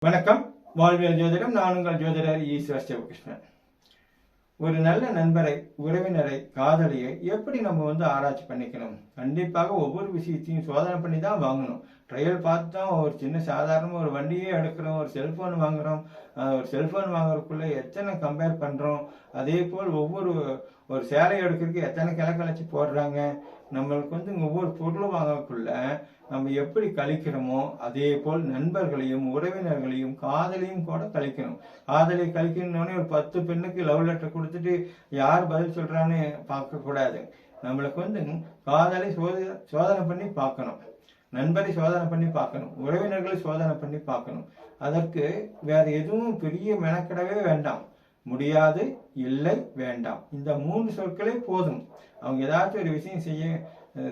வணக்கம். வாழ்வியல் ஜோதிடம். நான் உங்கள் ஜோதிடர் ஈஸ்வர் சிவகிருஷ்ணன். ஒரு நல்ல நண்பரை, உறவினரை, காதலியை எப்படி நம்ம ஆராய்ச்சி பண்ணிக்கணும்? கண்டிப்பாக ஒவ்வொரு விஷயத்தையும் சோதனை பண்ணி தான் வாங்கணும். ட்ரையல் பார்த்து தான் ஒரு சின்ன சாதாரண ஒரு வண்டியே எடுக்கிறோம், ஒரு செல்போன் வாங்குறோம். ஒரு செல்போன் வாங்குறதுக்குள்ள எத்தனை கம்பேர் பண்றோம். அதே போல் ஒரு சேலை எடுக்கிறதுக்கு எத்தனை கிளக்கழிச்சு போடுறாங்க. நம்மளுக்கு ஒவ்வொரு பொருளும் வாங்கக்குள்ள நம்ம எப்படி கழிக்கிறோமோ அதே போல் நண்பர்களையும், உறவினர்களையும், காதலையும் கூட கழிக்கணும். காதலை கழிக்கணும்னே ஒரு 10 பெண்ணுக்கு லவ் லெட்டர் கொடுத்துட்டு யார் பதில் சொல்றான்னு பார்க்க கூடாது. நம்மளுக்கு காதலை சோதனை பண்ணி பார்க்கணும், நண்பரை சோதனை பண்ணி பார்க்கணும், உறவினர்களை சோதனை பண்ணி பார்க்கணும். அதற்கு வேற எதுவும் பெரிய மெனக்கிடவே வேண்டாம். முடியாது, இல்லை, வேண்டாம். இந்த 3 சொற்களே போதும். அவங்க ஏதாச்சும் ஒரு விஷயம் செய்ய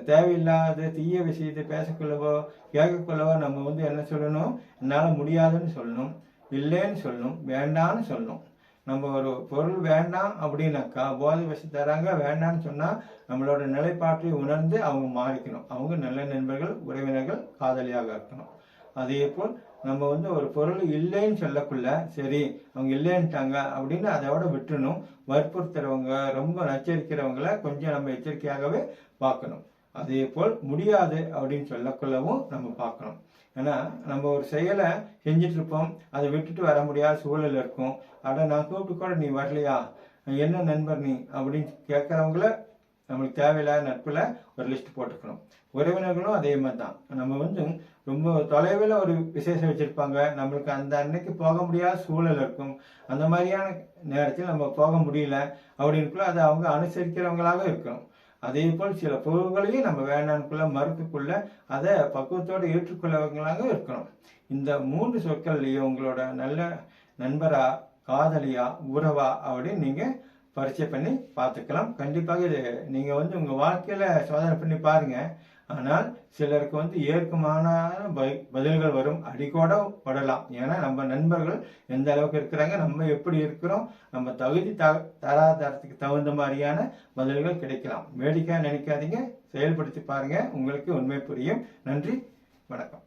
தேவையில்லாத தீய விஷயத்தை பேசக்கொள்ளவோ கேட்கக்கொள்ளவோ நம்ம என்ன சொல்லணும்? என்னால் முடியாதுன்னு சொல்லணும், இல்லைன்னு சொல்லணும், வேண்டான்னு சொல்லணும். நம்ம ஒரு பொருள் வேண்டாம் அப்படின்னாக்கா, போதை விஷயம் தராங்க வேண்டான்னு சொன்னா நம்மளோட நிலைப்பாட்டை உணர்ந்து அவங்க மாறிக்கணும். அவங்க நல்ல நண்பர்கள், உறவினர்கள், காதலியாக இருக்கணும். அதே போல் நம்ம ஒரு பொருள் இல்லைன்னு சொல்லக்குள்ள சரி அவங்க இல்லைன்ட்டாங்க அப்படின்னு அதோட விட்டுணும். வற்புறுத்துறவங்க, ரொம்ப நச்சரிக்கிறவங்களை கொஞ்சம் நம்ம எச்சரிக்கையாகவே பார்க்கணும். அதே போல் முடியாது அப்படின்னு சொல்லக்குள்ளவும் நம்ம பார்க்கணும். ஏன்னா நம்ம ஒரு செயலை செஞ்சுட்டு இருப்போம், அதை விட்டுட்டு வர முடியாத சூழல் இருக்கும். நான் கூப்பிட்டு கூட நீ வரலையா, என்ன நண்பர் நீ அப்படின்னு கேட்கறவங்கள நம்மளுக்கு தேவையில்லாத நட்புல ஒரு லிஸ்ட் போட்டுக்கணும். உறவினர்களும் அதே மாதிரி தான். நம்ம ரொம்ப தொலைவில் ஒரு விசேஷம் வச்சிருப்பாங்க, நம்மளுக்கு அந்த அன்னைக்கு போக முடியாத சூழல் இருக்கும். அந்த மாதிரியான நேரத்தில் நம்ம போக முடியல அப்படின்னுக்குள்ள அதை அவங்க அனுசரிக்கிறவங்களாக இருக்கணும். அதே போல் சில பொருள்களையும் நம்ம வேண்டான்னுக்குள்ள மறுக்கக்குள்ள அதை பக்குவத்தோடு ஏற்றுக்கொள்ளவங்களாக இருக்கணும். இந்த 3 சொற்கள்லையும் உங்களோட நல்ல நண்பரா, காதலியா, உறவா அப்படின்னு நீங்க பரிச்சை பண்ணி பார்த்துக்கலாம். கண்டிப்பாக இது நீங்க உங்க வாழ்க்கையில சோதனை பண்ணி பாருங்க. ஆனால் சிலருக்கு ஏற்கமான பதில்கள் வரும், அடிக்கோட படலாம். ஏன்னா நம்ம நண்பர்கள் எந்த அளவுக்கு இருக்கிறாங்க, நம்ம எப்படி இருக்கிறோம், நம்ம தகுதி தராதரத்துக்கு தகுந்த மாதிரியான பதில்கள் கிடைக்கலாம். வேடிக்கையா நினைக்காதீங்க, செயல்படுத்தி பாருங்க, உங்களுக்கு உண்மை புரியும். நன்றி, வணக்கம்.